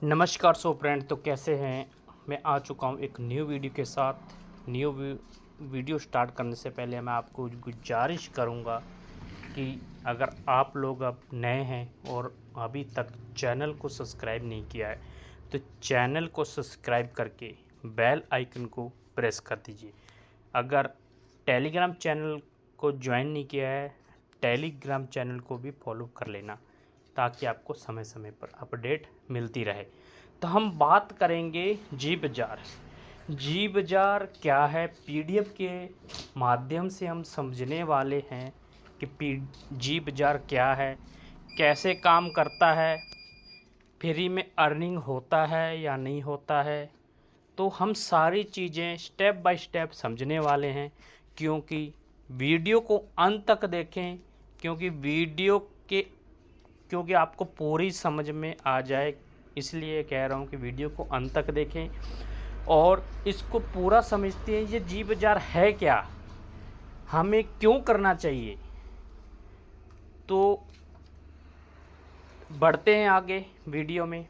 नमस्कार so friend, तो कैसे हैं। मैं आ चुका हूं एक न्यू वीडियो के साथ। वीडियो स्टार्ट करने से पहले मैं आपको गुजारिश करूंगा कि अगर आप लोग अब नए हैं और अभी तक चैनल को सब्सक्राइब नहीं किया है तो चैनल को सब्सक्राइब करके बेल आइकन को प्रेस कर दीजिए। अगर टेलीग्राम चैनल को ज्वाइन नहीं किया है, टेलीग्राम चैनल को भी फॉलो कर लेना ताकि आपको समय समय पर अपडेट मिलती रहे। तो हम बात करेंगे जी बाज़ार। जी बाज़ार क्या है, पीडीएफ के माध्यम से हम समझने वाले हैं कि जी बाज़ार क्या है, कैसे काम करता है, फ्री में अर्निंग होता है या नहीं होता है। तो हम सारी चीज़ें स्टेप बाय स्टेप समझने वाले हैं, क्योंकि वीडियो को अंत तक देखें, क्योंकि आपको पूरी समझ में आ जाए। इसलिए कह रहा हूँ कि वीडियो को अंत तक देखें और इसको पूरा समझते हैं। ये जी बाज़ार है क्या, हमें क्यों करना चाहिए। तो बढ़ते हैं आगे वीडियो में।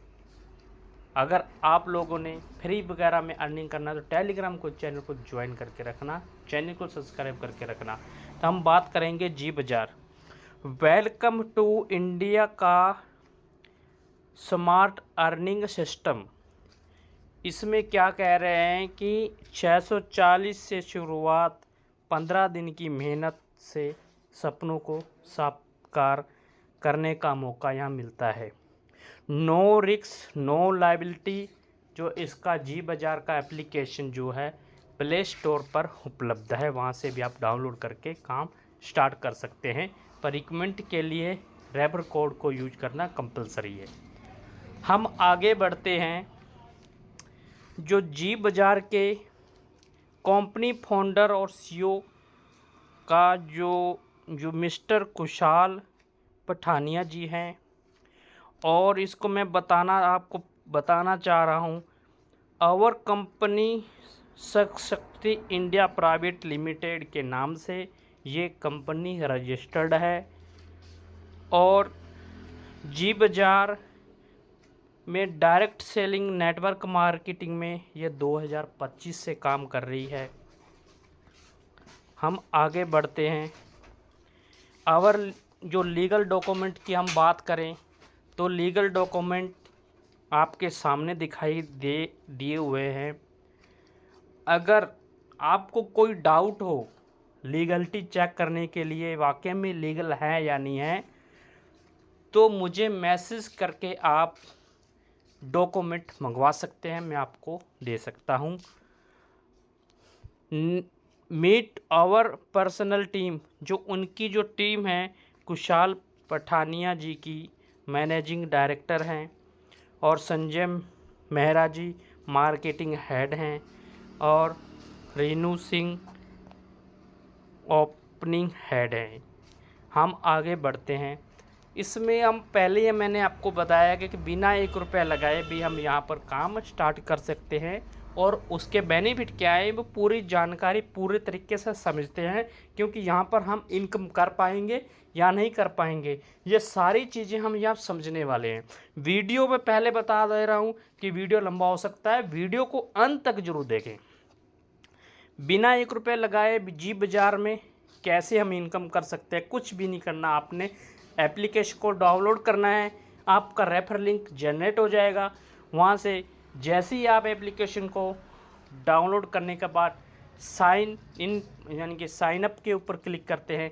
अगर आप लोगों ने फ्री वगैरह में अर्निंग करना तो टेलीग्राम को चैनल को ज्वाइन करके रखना, चैनल को सब्सक्राइब करके रखना। तो हम बात करेंगे जी बाज़ार। वेलकम टू इंडिया का स्मार्ट अर्निंग सिस्टम। इसमें क्या कह रहे हैं कि 640 से शुरुआत, 15 दिन की मेहनत से सपनों को साकार करने का मौका यहाँ मिलता है। No risk no liability. जो इसका जी बाज़ार का एप्लीकेशन जो है प्ले स्टोर पर उपलब्ध है, वहाँ से भी आप डाउनलोड करके काम स्टार्ट कर सकते हैं। पर रिकमेंड के लिए रेफर कोड को यूज करना कंपलसरी है। हम आगे बढ़ते हैं। जो जी बाज़ार के कंपनी फाउंडर और सीईओ का जो मिस्टर कुशाल पठानिया जी हैं, और इसको मैं आपको बताना चाह रहा हूँ। आवर कंपनी शक्ति इंडिया प्राइवेट लिमिटेड के नाम से ये कंपनी रजिस्टर्ड है और जी बाज़ार में डायरेक्ट सेलिंग नेटवर्क मार्केटिंग में ये 2025 से काम कर रही है। हम आगे बढ़ते हैं। आवर जो लीगल डॉक्यूमेंट की हम बात करें तो लीगल डॉक्यूमेंट आपके सामने दिखाई दिए हुए हैं। अगर आपको कोई डाउट हो लीगलिटी चेक करने के लिए वाकई में लीगल है या नहीं है, तो मुझे मैसेज करके आप डॉक्यूमेंट मंगवा सकते हैं, मैं आपको दे सकता हूं। Meet our personal team. जो उनकी जो टीम है, कुशाल पठानिया जी की मैनेजिंग डायरेक्टर हैं और संजय मेहरा जी मार्केटिंग हेड हैं और रेनू सिंह ओपनिंग हेड हैं। हम आगे बढ़ते हैं। इसमें हम पहले ही मैंने आपको बताया कि बिना 1 रुपया लगाए भी हम यहाँ पर काम स्टार्ट कर सकते हैं और उसके बेनिफिट क्या है वो पूरी जानकारी पूरे तरीके से समझते हैं, क्योंकि यहाँ पर हम इनकम कर पाएंगे या नहीं कर पाएंगे, ये सारी चीज़ें हम यहाँ समझने वाले हैं। वीडियो में पहले बता दे रहा हूँ कि वीडियो लंबा हो सकता है, वीडियो को अंत तक जरूर देखें। बिना 1 रुपये लगाए जी बाज़ार में कैसे हम इनकम कर सकते हैं। कुछ भी नहीं करना, आपने एप्लीकेशन को डाउनलोड करना है, आपका रेफर लिंक जनरेट हो जाएगा। वहाँ से जैसे ही आप एप्लीकेशन को डाउनलोड करने के बाद साइन इन यानी कि साइन अप के ऊपर क्लिक करते हैं,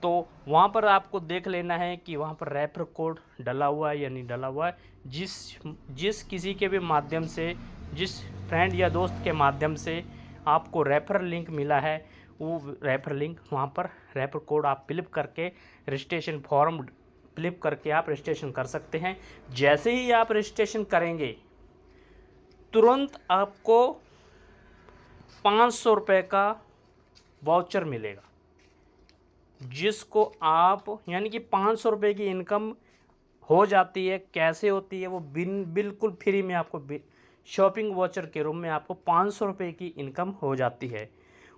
तो वहाँ पर आपको देख लेना है कि वहाँ पर रेफर कोड डला हुआ है या नहीं डला हुआ है। जिस किसी के भी माध्यम से, जिस फ्रेंड या दोस्त के माध्यम से आपको रेफर लिंक मिला है, वो रेफर लिंक वहाँ पर रेफर कोड आप फिलिप करके रजिस्ट्रेशन फॉर्म फिलिप करके आप रजिस्ट्रेशन कर सकते हैं। जैसे ही आप रजिस्ट्रेशन करेंगे तुरंत आपको 500 रुपये का वाउचर मिलेगा, जिसको आप यानी कि 500 रुपये की इनकम हो जाती है। कैसे होती है वो बिल्कुल फ्री में आपको शॉपिंग वाउचर के रूप में आपको 500 रुपये की इनकम हो जाती है।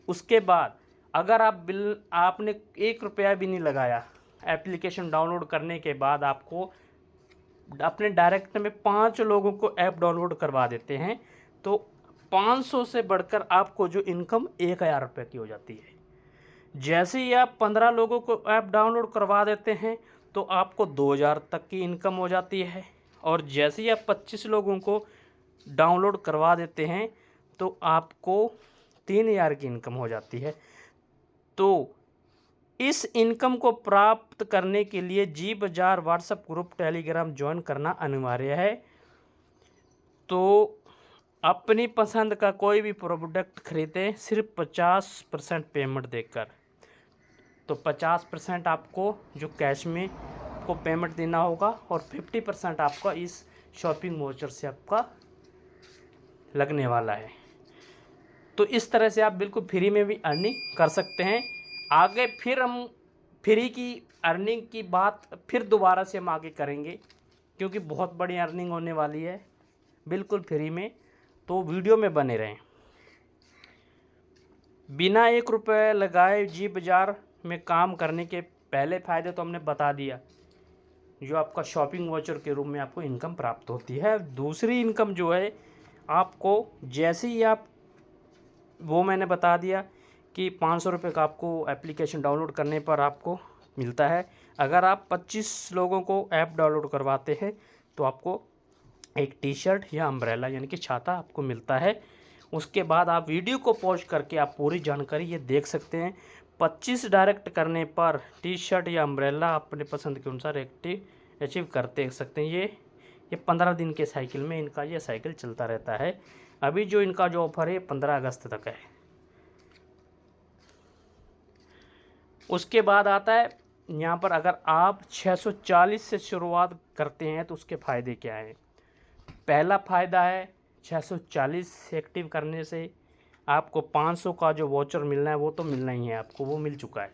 उसके बाद अगर आपने 1 रुपया भी नहीं लगाया, एप्लीकेशन डाउनलोड करने के बाद आपको अपने डायरेक्ट में 5 लोगों को ऐप डाउनलोड करवा देते हैं तो 500 से बढ़कर आपको जो इनकम 1000 रुपये की हो जाती है। जैसे ही आप 15 लोगों को ऐप डाउनलोड करवा देते हैं तो आपको 2000 तक की इनकम हो जाती है। और जैसे ही आप 25 लोगों को डाउनलोड करवा देते हैं तो आपको 3000 की इनकम हो जाती है। तो इस इनकम को प्राप्त करने के लिए जी बाजार व्हाट्सएप ग्रुप टेलीग्राम ज्वाइन करना अनिवार्य है। तो अपनी पसंद का कोई भी प्रोडक्ट खरीदें सिर्फ 50% पेमेंट देकर। तो 50% आपको जो कैश में को पेमेंट देना होगा और 50% आपका इस शॉपिंग वाउचर से आपका लगने वाला है। तो इस तरह से आप बिल्कुल फ्री में भी अर्निंग कर सकते हैं। आगे फिर हम फ्री की अर्निंग की बात फिर दोबारा से हम आगे करेंगे, क्योंकि बहुत बड़ी अर्निंग होने वाली है बिल्कुल फ्री में। तो वीडियो में बने रहें। बिना 1 रुपये लगाए जी बाजार में काम करने के पहले फ़ायदे तो हमने बता दिया, जो आपका शॉपिंग वाउचर के रूप में आपको इनकम प्राप्त होती है। दूसरी इनकम जो है आपको जैसे ही आप वो मैंने बता दिया कि 500 रुपये का आपको एप्लीकेशन डाउनलोड करने पर आपको मिलता है। अगर आप 25 लोगों को ऐप डाउनलोड करवाते हैं तो आपको एक टी शर्ट या अम्ब्रेला यानी कि छाता आपको मिलता है। उसके बाद आप वीडियो को पॉज करके आप पूरी जानकारी ये देख सकते हैं। 25 डायरेक्ट करने पर टी शर्ट या अम्ब्रेला अपने पसंद के अनुसार अचीव करते सकते हैं। ये 15 दिन के साइकिल में इनका ये साइकिल चलता रहता है। अभी जो इनका जो ऑफ़र है 15 अगस्त तक है। उसके बाद आता है यहाँ पर अगर आप 640 से शुरुआत करते हैं तो उसके फ़ायदे क्या हैं। पहला फ़ायदा है 640 एक्टिव करने से आपको 500 का जो वाउचर मिलना है वो तो मिलना ही है, आपको वो मिल चुका है।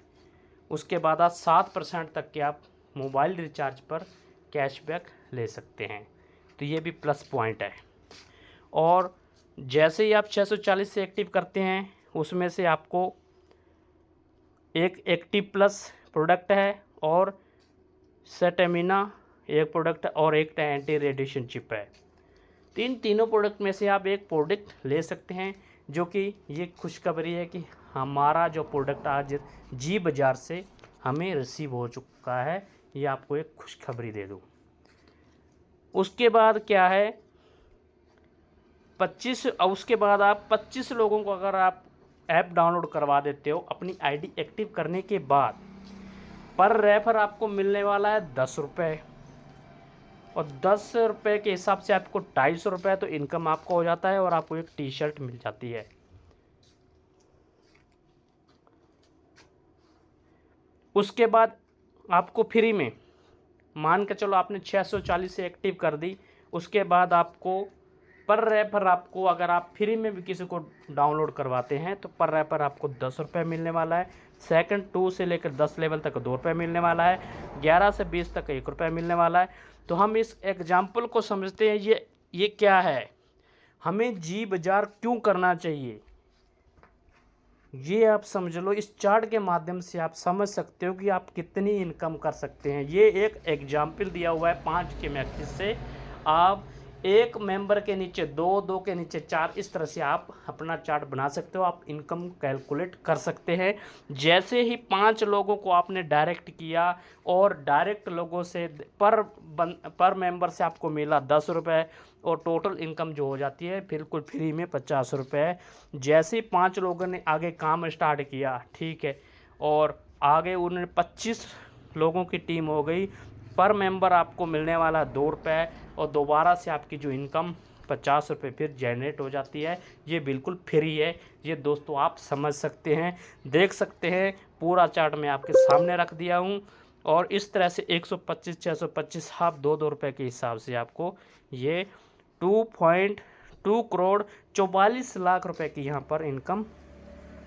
उसके बाद आप 7% तक के आप मोबाइल रिचार्ज पर कैशबैक ले सकते हैं, तो ये भी प्लस पॉइंट है। और जैसे ही आप 640 से एक्टिव करते हैं उसमें से आपको एक एक्टिव प्लस प्रोडक्ट है और सेटेमिना एक प्रोडक्ट और एक एंटी रेडिएशन चिप है। तीनों प्रोडक्ट में से आप एक प्रोडक्ट ले सकते हैं, जो कि ये खुशखबरी है कि हमारा जो प्रोडक्ट आज जी बाजार से हमें रिसीव हो चुका है। ये आपको एक खुशखबरी दे दूँ। उसके बाद क्या है 25 और उसके बाद आप 25 लोगों को अगर आप ऐप डाउनलोड करवा देते हो अपनी आईडी एक्टिव करने के बाद, पर रेफर आपको मिलने वाला है 10 रुपये। और 10 रुपये के हिसाब से आपको 250 रुपये तो इनकम आपको हो जाता है और आपको एक टी शर्ट मिल जाती है। उसके बाद आपको फ्री में मान के चलो आपने 640 से एक्टिव कर दी, उसके बाद आपको पर रेफर आपको अगर आप फ्री में भी किसी को डाउनलोड करवाते हैं तो पर रेफर आपको 10 रुपये मिलने वाला है। सेकंड 2 से लेकर 10 लेवल तक 2 रुपये मिलने वाला है। 11 से 20 तक 1 रुपये मिलने वाला है। तो हम इस एग्जाम्पल को समझते हैं ये क्या है, हमें जी बाजार क्यों करना चाहिए, ये आप समझ लो। इस चार्ट के माध्यम से आप समझ सकते हो कि आप कितनी इनकम कर सकते हैं। ये एक एग्जाम्पल दिया हुआ है 5 के मैट्रिक्स से। आप एक मेंबर के नीचे 2, 2 के नीचे 4, इस तरह से आप अपना चार्ट बना सकते हो। आप इनकम कैलकुलेट कर सकते हैं। जैसे ही 5 लोगों को आपने डायरेक्ट किया और डायरेक्ट लोगों से पर मेंबर से आपको मिला 10 रुपये और टोटल इनकम जो हो जाती है बिल्कुल फ्री में 50 रुपये। जैसे ही 5 लोगों ने आगे काम स्टार्ट किया, ठीक है, और आगे उन्होंने 25 लोगों की टीम हो गई, पर मेंबर आपको मिलने वाला 2 रुपये और दोबारा से आपकी जो इनकम 50 रुपये फिर जनरेट हो जाती है। ये बिल्कुल फ्री है। ये दोस्तों आप समझ सकते हैं, देख सकते हैं। पूरा चार्ट मैं आपके सामने रख दिया हूँ और इस तरह से 125, 625 आप 2-2 रुपये के हिसाब से आपको ये 2.2 करोड़ 44 लाख रुपए की यहाँ पर इनकम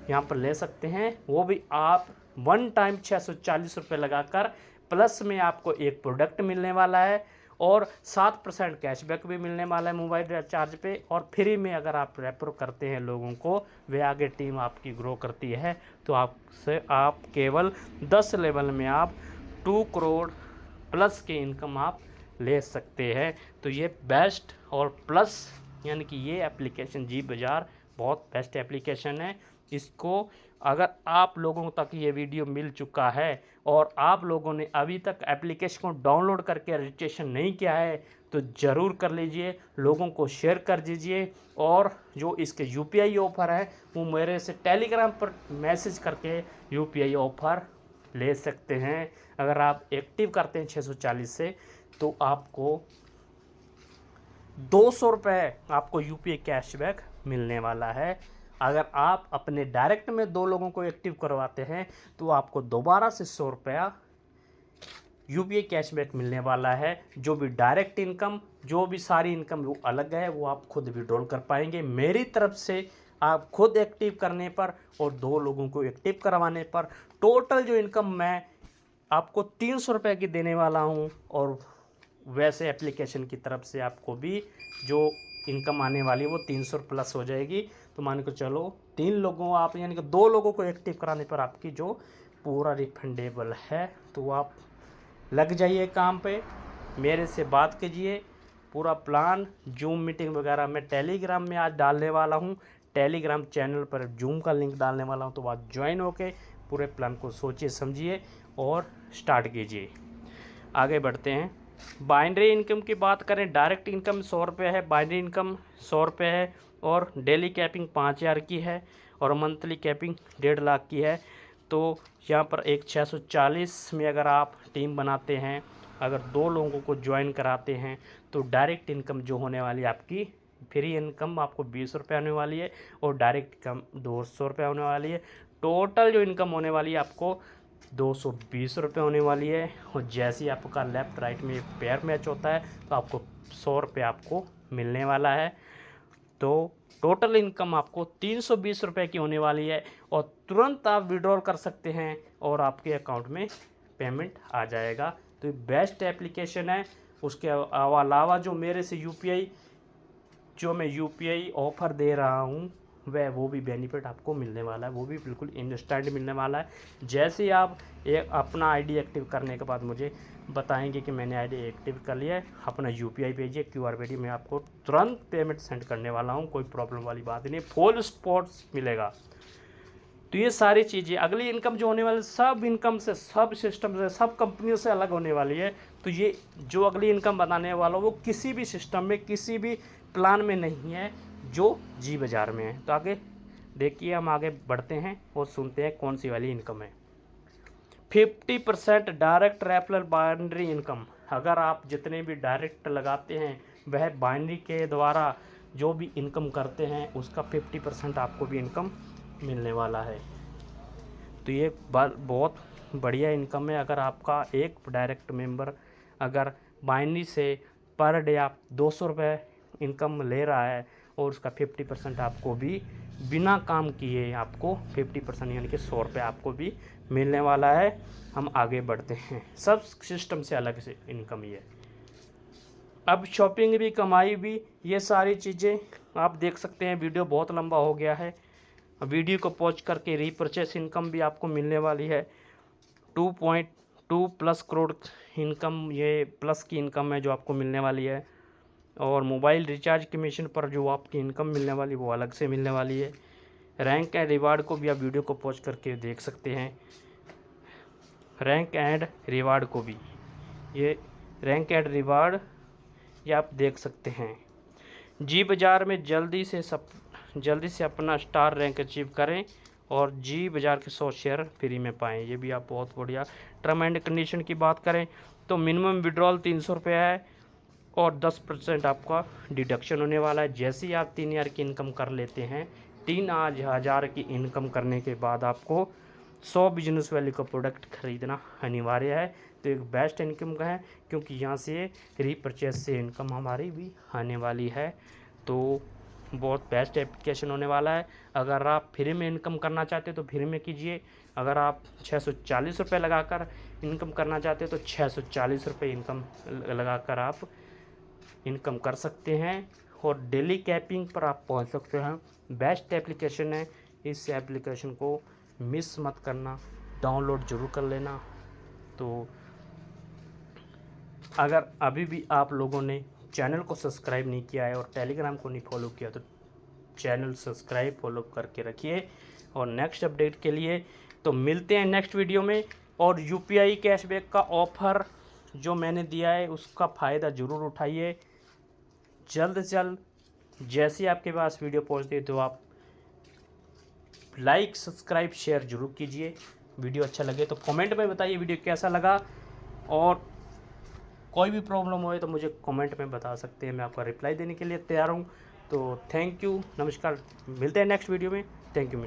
यहाँ पर ले सकते हैं। वो भी आप वन टाइम 640 रुपये लगाकर, प्लस में आपको एक प्रोडक्ट मिलने वाला है और 7% कैशबैक भी मिलने वाला है मोबाइल रिचार्ज पे। और फ्री में अगर आप रेफर करते हैं लोगों को, वे आगे टीम आपकी ग्रो करती है, तो आप केवल 10 लेवल में आप 2 करोड़ प्लस की इनकम आप ले सकते हैं। तो ये बेस्ट और प्लस यानी कि ये एप्लीकेशन जी बाज़ार बहुत बेस्ट एप्लीकेशन है। इसको अगर आप लोगों तक ये वीडियो मिल चुका है और आप लोगों ने अभी तक एप्लीकेशन को डाउनलोड करके रजिस्ट्रेशन नहीं किया है तो ज़रूर कर लीजिए, लोगों को शेयर कर दीजिए। और जो इसके यूपीआई ऑफ़र है वो मेरे से टेलीग्राम पर मैसेज करके यूपीआई ऑफ़र ले सकते हैं। अगर आप एक्टिव करते हैं 640 से तो आपको 200 रुपये आपको यूपीआई कैशबैक मिलने वाला है। अगर आप अपने डायरेक्ट में 2 लोगों को एक्टिव करवाते हैं तो आपको दोबारा से 100 रुपया यूपीआई कैशबैक मिलने वाला है। जो भी डायरेक्ट इनकम, जो भी सारी इनकम वो अलग है, वो आप खुद विड्रॉल कर पाएंगे। मेरी तरफ से आप खुद एक्टिव करने पर और 2 लोगों को एक्टिव करवाने पर टोटल जो इनकम मैं आपको 300 रुपये की देने वाला हूँ। और वैसे एप्लीकेशन की तरफ से आपको भी जो इनकम आने वाली है वो 300 प्लस हो जाएगी। तो मान के चलो 3 लोगों आप यानी कि 2 लोगों को एक्टिव कराने पर आपकी जो पूरा रिफंडेबल है। तो आप लग जाइए काम पे, मेरे से बात कीजिए। पूरा प्लान जूम मीटिंग वगैरह मैं टेलीग्राम में आज डालने वाला हूँ। टेलीग्राम चैनल पर जूम का लिंक डालने वाला हूँ, तो आप ज्वाइन होके पूरे प्लान को सोचिए समझिए और स्टार्ट कीजिए। आगे बढ़ते हैं। बाइनरी इनकम की बात करें, डायरेक्ट इनकम 100 रुपये है, बाइनरी इनकम 100 रुपये है और डेली कैपिंग 5000 की है और मंथली कैपिंग 1.5 लाख की है। तो यहाँ पर एक 640 में अगर आप टीम बनाते हैं, अगर 2 लोगों को ज्वाइन कराते हैं तो डायरेक्ट इनकम जो होने वाली है आपकी, फ्री इनकम आपको 20 रुपये होने वाली है और डायरेक्ट इनकम 200 रुपये होने वाली है। टोटल जो इनकम होने वाली है आपको 220 रुपये होने वाली है। और जैसे ही आपका लेफ़्ट राइट में पेयर मैच होता है तो आपको 100 रुपये आपको मिलने वाला है। तो टोटल इनकम आपको 320 रुपये की होने वाली है और तुरंत आप विड्रॉल कर सकते हैं और आपके अकाउंट में पेमेंट आ जाएगा। तो ये बेस्ट एप्लीकेशन है। उसके अलावा जो मेरे से मैं यूपीआई ऑफ़र दे रहा हूँ वो भी बेनिफिट आपको मिलने वाला है, वो भी बिल्कुल इंस्टेंट मिलने वाला है। जैसे ही आप अपना आईडी एक्टिव करने के बाद मुझे बताएंगे कि मैंने आईडी एक्टिव कर लिया है, अपना यूपीआई भेजिए, क्यूआर भेजिए, मैं आपको तुरंत पेमेंट सेंड करने वाला हूँ। कोई प्रॉब्लम वाली बात नहीं, फुल स्पॉट्स मिलेगा। तो ये सारी चीज़ें अगली इनकम जो होने वाली सब इनकम से, सब सिस्टम से, सब कंपनियों से अलग होने वाली है। तो ये जो अगली इनकम बताने वाला वो किसी भी सिस्टम में, किसी भी प्लान में नहीं है जो जी बाज़ार में है। तो आगे देखिए, हम आगे बढ़ते हैं और सुनते हैं कौन सी वाली इनकम है। 50% डायरेक्ट रेफरल बाइनरी इनकम। अगर आप जितने भी डायरेक्ट लगाते हैं वह बाइनरी के द्वारा जो भी इनकम करते हैं उसका 50% आपको भी इनकम मिलने वाला है। तो ये बहुत बढ़िया इनकम है। अगर आपका एक डायरेक्ट मेंबर अगर बाइनरी से पर डे आप 200 रुपये इनकम ले रहा है और उसका 50% आपको भी बिना काम किए आपको 50% यानी कि 100 रुपये आपको भी मिलने वाला है। हम आगे बढ़ते हैं। सब सिस्टम से अलग से इनकम ये। अब शॉपिंग भी, कमाई भी, ये सारी चीज़ें आप देख सकते हैं। वीडियो बहुत लंबा हो गया है, वीडियो को पॉज करके रीपरचेस इनकम भी आपको मिलने वाली है। 2.2 प्लस करोड़ इनकम, ये प्लस की इनकम है जो आपको मिलने वाली है। और मोबाइल रिचार्ज कमीशन पर जो आपकी इनकम मिलने वाली वो अलग से मिलने वाली है। रैंक एंड रिवार्ड को भी आप वीडियो को पॉज करके देख सकते हैं। रैंक एंड रिवार्ड को भी, ये रैंक एंड रिवार्ड ये आप देख सकते हैं। जी बाज़ार में जल्दी से अपना स्टार रैंक अचीव करें और जी बाज़ार के 100 शेयर फ्री में पाएँ, ये भी आप बहुत बढ़िया। टर्म एंड कंडीशन की बात करें तो मिनिमम विड्रॉल 300 रुपये है और 10% आपका डिडक्शन होने वाला है। जैसे ही आप 3000 की इनकम कर लेते हैं, 3000 की इनकम करने के बाद आपको 100 बिजनेस वैल्यू का प्रोडक्ट खरीदना अनिवार्य है। तो एक बेस्ट इनकम का है क्योंकि यहाँ से रीपरचेस से इनकम हमारी भी आने वाली है। तो बहुत बेस्ट एप्लीकेशन होने वाला है। अगर आप फ्री में इनकम करना चाहते हो तो फ्री में कीजिए। अगर आप 640 रुपये लगाकर इनकम करना चाहते हो तो 640 रुपये इनकम लगाकर आप इनकम कर सकते हैं और डेली कैपिंग पर आप पहुंच सकते हैं। बेस्ट एप्लीकेशन है, इस एप्लीकेशन को मिस मत करना, डाउनलोड ज़रूर कर लेना। तो अगर अभी भी आप लोगों ने चैनल को सब्सक्राइब नहीं किया है और टेलीग्राम को नहीं फॉलो किया तो चैनल सब्सक्राइब फॉलो करके रखिए। और नेक्स्ट अपडेट के लिए तो मिलते हैं नेक्स्ट वीडियो में। और यूपीआई कैशबैक का ऑफ़र जो मैंने दिया है उसका फ़ायदा ज़रूर उठाइए। जल्द से जल्द जैसे आपके पास वीडियो पहुंचती है तो आप लाइक सब्सक्राइब शेयर ज़रूर कीजिए। वीडियो अच्छा लगे तो कमेंट में बताइए वीडियो कैसा लगा। और कोई भी प्रॉब्लम हो तो मुझे कमेंट में बता सकते हैं, मैं आपका रिप्लाई देने के लिए तैयार हूँ। तो थैंक यू, नमस्कार, मिलते हैं नेक्स्ट वीडियो में। Thank you.